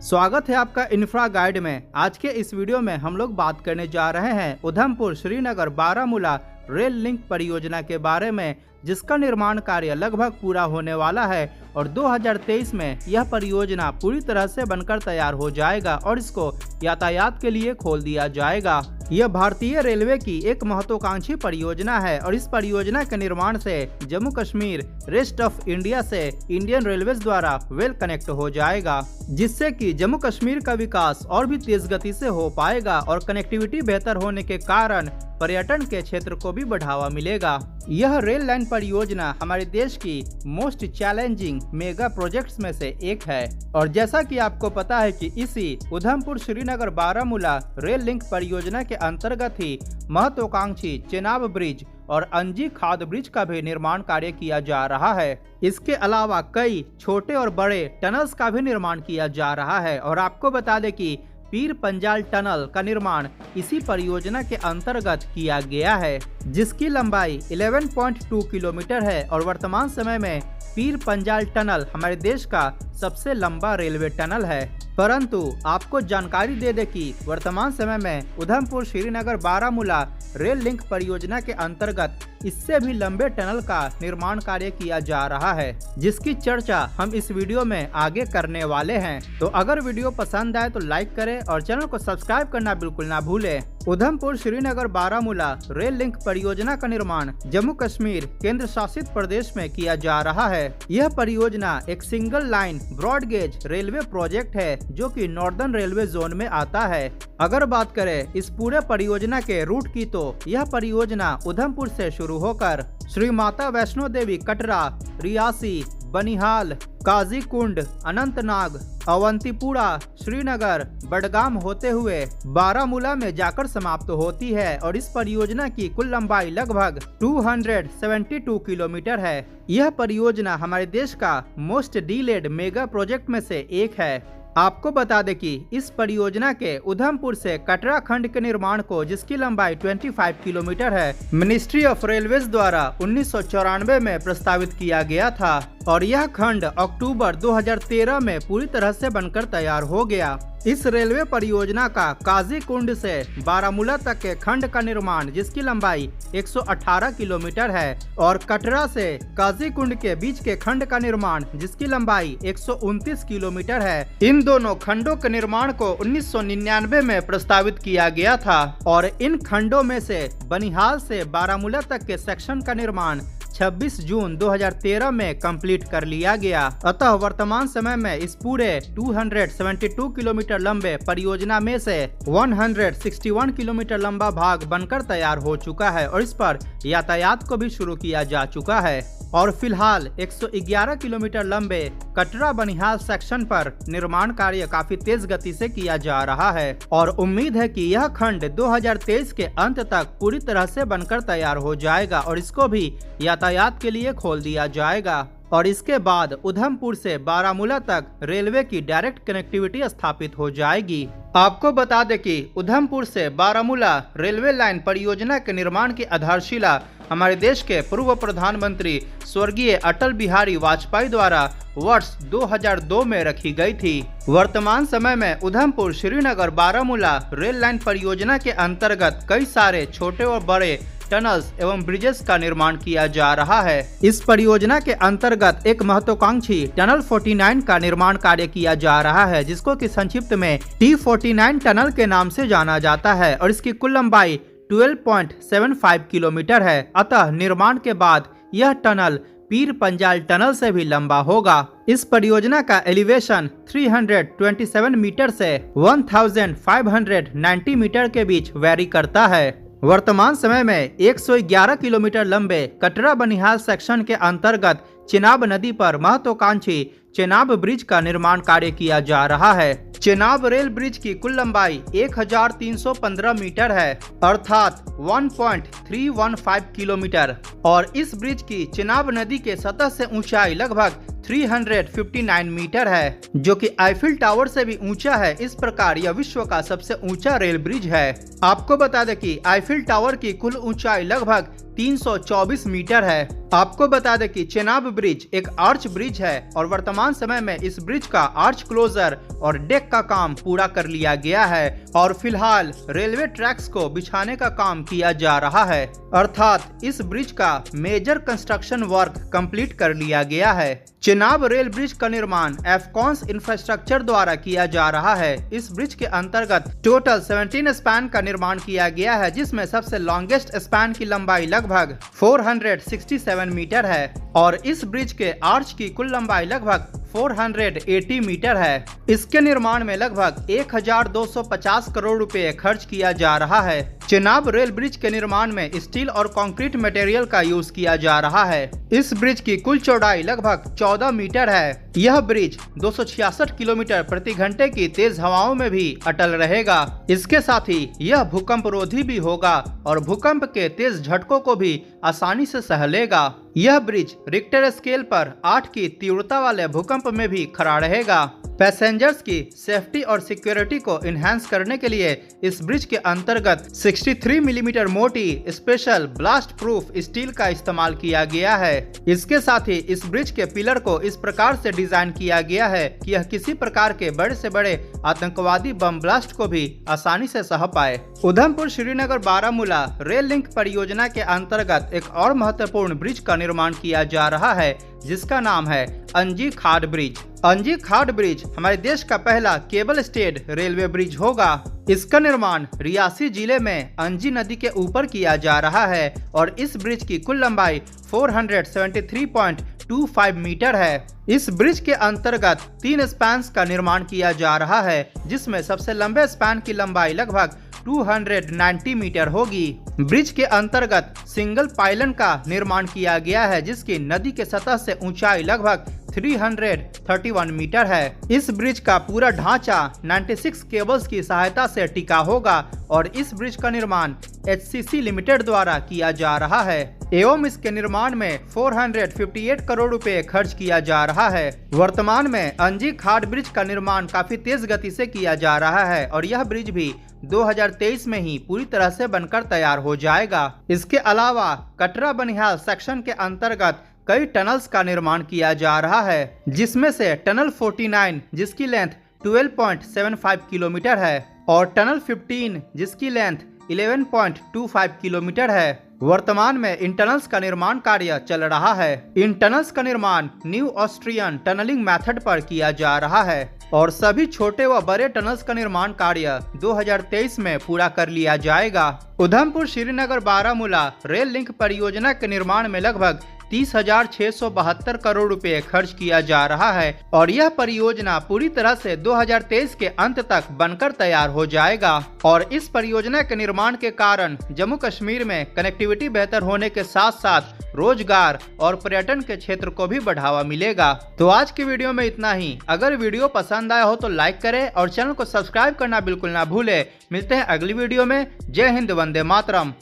स्वागत है आपका इंफ्रा गाइड में। आज के इस वीडियो में हम लोग बात करने जा रहे हैं उधमपुर श्रीनगर बारामूला रेल लिंक परियोजना के बारे में, जिसका निर्माण कार्य लगभग पूरा होने वाला है और 2023 में यह परियोजना पूरी तरह से बनकर तैयार हो जाएगा और इसको यातायात के लिए खोल दिया जाएगा। यह भारतीय रेलवे की एक महत्वाकांक्षी परियोजना है और इस परियोजना के निर्माण से Jammu Kashmir rest of India से इंडियन रेलवेज द्वारा वेल कनेक्ट हो जाएगा, जिससे कि जम्मू कश्मीर का विकास और भी तेज गति से हो पाएगा और कनेक्टिविटी बेहतर होने के कारण पर्यटन के क्षेत्र को भी बढ़ावा मिलेगा। यह रेल लाइन परियोजना हमारे देश की मोस्ट चैलेंजिंग मेगा प्रोजेक्ट्स में से एक है और जैसा कि आपको पता है कि इसी उधमपुर श्रीनगर बारामूला रेल लिंक परियोजना के अंतर्गत ही महत्वाकांक्षी चेनाब ब्रिज और अंजी खाद ब्रिज का भी निर्माण कार्य किया जा रहा है। इसके अलावा कई छोटे और बड़े टनल्स का भी निर्माण किया जा रहा है और आपको बता दें कि पीर पंजाल टनल का निर्माण इसी परियोजना के अंतर्गत किया गया है, जिसकी लंबाई 11.2 किलोमीटर है और वर्तमान समय में पीर पंजाल टनल हमारे देश का सबसे लंबा रेलवे टनल है। परंतु आपको जानकारी दे दे कि वर्तमान समय में उधमपुर श्रीनगर बारामूला रेल लिंक परियोजना के अंतर्गत इससे भी लंबे टनल का निर्माण कार्य किया जा रहा है, जिसकी चर्चा हम इस वीडियो में आगे करने वाले हैं। तो अगर वीडियो पसंद आए तो लाइक करें और चैनल को सब्सक्राइब करना बिल्कुल ना भूलें। उधमपुर श्रीनगर बारामूला रेल लिंक परियोजना का निर्माण जम्मू कश्मीर केंद्र शासित प्रदेश में किया जा रहा है। यह परियोजना एक single line broad gauge railway project है जो कि नॉर्दर्न रेलवे जोन में आता है। अगर बात करें इस पूरे परियोजना के रूट की तो यह परियोजना उधमपुर से शुरू होकर श्री माता वैष्णो देवी कटरा, रियासी, बनिहाल, काजीकुंड, अनंतनाग, अवंतीपुरा, श्रीनगर, बडगाम होते हुए बारामूला में जाकर समाप्त होती है और इस परियोजना की कुल लंबाई लगभग 272 किलोमीटर है। यह परियोजना हमारे देश का मोस्ट डिलेड मेगा प्रोजेक्ट में से एक है। आपको बता दें कि इस परियोजना के उधमपुर से कटरा खंड के निर्माण को, जिसकी लंबाई 25 किलोमीटर है, मिनिस्ट्री ऑफ रेलवेज द्वारा 1994 में प्रस्तावित किया गया था और यह खंड अक्टूबर 2013 में पूरी तरह से बनकर तैयार हो गया। इस रेलवे परियोजना का काजीकुंड से बारामूला तक के खंड का निर्माण, जिसकी लंबाई 118 किलोमीटर है, और कटरा से काजीकुंड के बीच के खंड का निर्माण, जिसकी लंबाई 129 किलोमीटर है। इन दोनों खंडों के निर्माण को 1999 में प्रस्तावित किया गया था और इन खंडों में से बनिहाल से बारामूला तक के सेक्शन का निर्माण 26 जून 2013 में कंप्लीट कर लिया गया। अतः वर्तमान समय में इस पूरे 272 किलोमीटर लंबे परियोजना में से 161 किलोमीटर लंबा भाग बनकर तैयार हो चुका है और इस पर यातायात को भी शुरू किया जा चुका है और फिलहाल 111 किलोमीटर लंबे कटरा बनिहाल सेक्शन पर निर्माण कार्य काफी तेज गति से किया जा रहा है और उम्मीद है कि यह खंड 2023 के अंत तक पूरी तरह से बनकर तैयार हो जाएगा और इसको भी यातायात के लिए खोल दिया जाएगा और इसके बाद उधमपुर से बारामूला तक रेलवे की डायरेक्ट कनेक्टिविटी स्थापित हो जाएगी। आपको बता दें कि उधमपुर से बारामूला रेलवे लाइन परियोजना के निर्माण की आधारशिला हमारे देश के पूर्व प्रधानमंत्री स्वर्गीय अटल बिहारी वाजपेयी द्वारा वर्ष 2002 में रखी गई थी। वर्तमान समय में उधमपुर श्रीनगर बारामूला रेल लाइन परियोजना के अंतर्गत कई सारे छोटे और बड़े टनल्स एवं ब्रिजेस का निर्माण किया जा रहा है। इस परियोजना के अंतर्गत एक महत्वाकांक्षी टनल 49 का निर्माण कार्य किया जा रहा है, जिसको कि संक्षिप्त में T49 टनल के नाम से जाना जाता है और इसकी कुल लंबाई 12.75 किलोमीटर है। अतः निर्माण के बाद यह टनल पीर पंजाल टनल से भी लंबा होगा। इस परियोजना का एलिवेशन 327 मीटर से 1590 मीटर के बीच वेरी करता है। वर्तमान समय में 111 किलोमीटर लंबे कटरा बनिहाल सेक्शन के अंतर्गत चेनाब नदी पर महत्वाकांक्षी चेनाब ब्रिज का निर्माण कार्य किया जा रहा है। चेनाब रेल ब्रिज की कुल लंबाई 1315 मीटर है, अर्थात 1.315 किलोमीटर और इस ब्रिज की चेनाब नदी के सतह से ऊंचाई लगभग 359 मीटर है, जो कि आईफिल टावर से भी ऊंचा है। इस प्रकार यह विश्व का सबसे ऊंचा रेल ब्रिज है। आपको बता दें कि आईफिल टावर की कुल ऊंचाई लगभग 324 मीटर है। आपको बता दें कि चेनाब ब्रिज एक आर्च ब्रिज है और वर्तमान समय में इस ब्रिज का आर्च क्लोजर और डेक का काम पूरा कर लिया गया है और फिलहाल रेलवे ट्रैक्स को बिछाने का काम किया जा रहा है, अर्थात इस ब्रिज का मेजर कंस्ट्रक्शन वर्क कंप्लीट कर लिया गया है। चेनाब रेल ब्रिज का निर्माण एफकॉन्स इंफ्रास्ट्रक्चर द्वारा किया जा रहा है। इस ब्रिज के अंतर्गत टोटल 17 स्पैन का निर्माण किया गया है, जिसमें सबसे लॉन्गेस्ट स्पैन की लंबाई लगभग 467 मीटर है और इस ब्रिज के आर्च की कुल लंबाई लगभग 480 मीटर है। इसके निर्माण में लगभग 1250 करोड़ रुपए खर्च किया जा रहा है। चेनाब रेल ब्रिज के निर्माण में स्टील और कंक्रीट मटेरियल का यूज किया जा रहा है। इस ब्रिज की कुल चौड़ाई लगभग 14 मीटर है। यह ब्रिज 266 किलोमीटर प्रति घंटे की तेज हवाओं में भी अटल रहेगा। इसके साथ ही यह भूकंप रोधी भी होगा और भूकंप के तेज झटकों को भी आसानी से सह लेगा। यह ब्रिज रिक्टर स्केल पर 8 की तीव्रता वाले भूकंप में भी खड़ा रहेगा। पैसेंजर्स की सेफ्टी और सिक्योरिटी को इनहेंस करने के लिए इस ब्रिज के अंतर्गत 63 मिलीमीटर मोटी स्पेशल ब्लास्ट प्रूफ स्टील का इस्तेमाल किया गया है। इसके साथ ही इस ब्रिज के पिलर को इस प्रकार से डिजाइन किया गया है कि यह किसी प्रकार के बड़े से बड़े आतंकवादी बम ब्लास्ट को भी आसानी से सह पाए। उधमपुर श्रीनगर बारामूला रेल लिंक परियोजना के अंतर्गत एक और महत्वपूर्ण ब्रिज का निर्माण किया जा रहा है, जिसका नाम है अंजी खाड़ ब्रिज। अंजी खाड़ ब्रिज हमारे देश का पहला केबल स्टेड रेलवे ब्रिज होगा। इसका निर्माण रियासी जिले में अंजी नदी के ऊपर किया जा रहा है और इस ब्रिज की कुल लंबाई 473.25 मीटर है। इस ब्रिज के अंतर्गत 3 स्पैन्स का निर्माण किया जा रहा है, जिसमें सबसे लंबे स्पैन की लंबाई लगभग 290 मीटर होगी। ब्रिज के अंतर्गत सिंगल पाइलन का निर्माण किया गया है, जिसकी नदी के सतह से ऊंचाई लगभग 331 मीटर है। इस ब्रिज का पूरा ढांचा 96 केबल्स की सहायता से टिका होगा और इस ब्रिज का निर्माण HCC लिमिटेड द्वारा किया जा रहा है एवं इसके निर्माण में 458 करोड़ रुपए खर्च किया जा रहा है। वर्तमान में अंजी खाड़ ब्रिज का निर्माण काफी तेज गति से किया जा रहा है और यह ब्रिज भी 2023 में ही पूरी तरह से बनकर तैयार हो जाएगा। इसके अलावा कटरा बनिहाल सेक्शन के अंतर्गत कई टनल्स का निर्माण किया जा रहा है, जिसमें से टनल 49 जिसकी लेंथ 12.75 किलोमीटर है और टनल 15 जिसकी लेंथ 11.25 किलोमीटर है। वर्तमान में इन टनल्स का निर्माण कार्य चल रहा है। इन टनल्स का निर्माण न्यू ऑस्ट्रियन टनलिंग मेथड पर किया जा रहा है और सभी छोटे व बड़े टनल्स का निर्माण कार्य 2023 में पूरा कर लिया जाएगा। उधमपुर श्रीनगर बारामूला रेल लिंक परियोजना के निर्माण में लगभग 30,672 करोड़ रुपए खर्च किया जा रहा है और यह परियोजना पूरी तरह से 2023 के अंत तक बनकर तैयार हो जाएगा और इस परियोजना के निर्माण के कारण जम्मू कश्मीर में कनेक्टिविटी बेहतर होने के साथ साथ रोजगार और पर्यटन के क्षेत्र को भी बढ़ावा मिलेगा। तो आज की वीडियो में इतना ही। अगर वीडियो पसंद आया हो तो लाइक करें और चैनल को सब्सक्राइब करना बिल्कुल ना भूले। मिलते हैं अगली वीडियो में। जय हिंद, वंदे मातरम।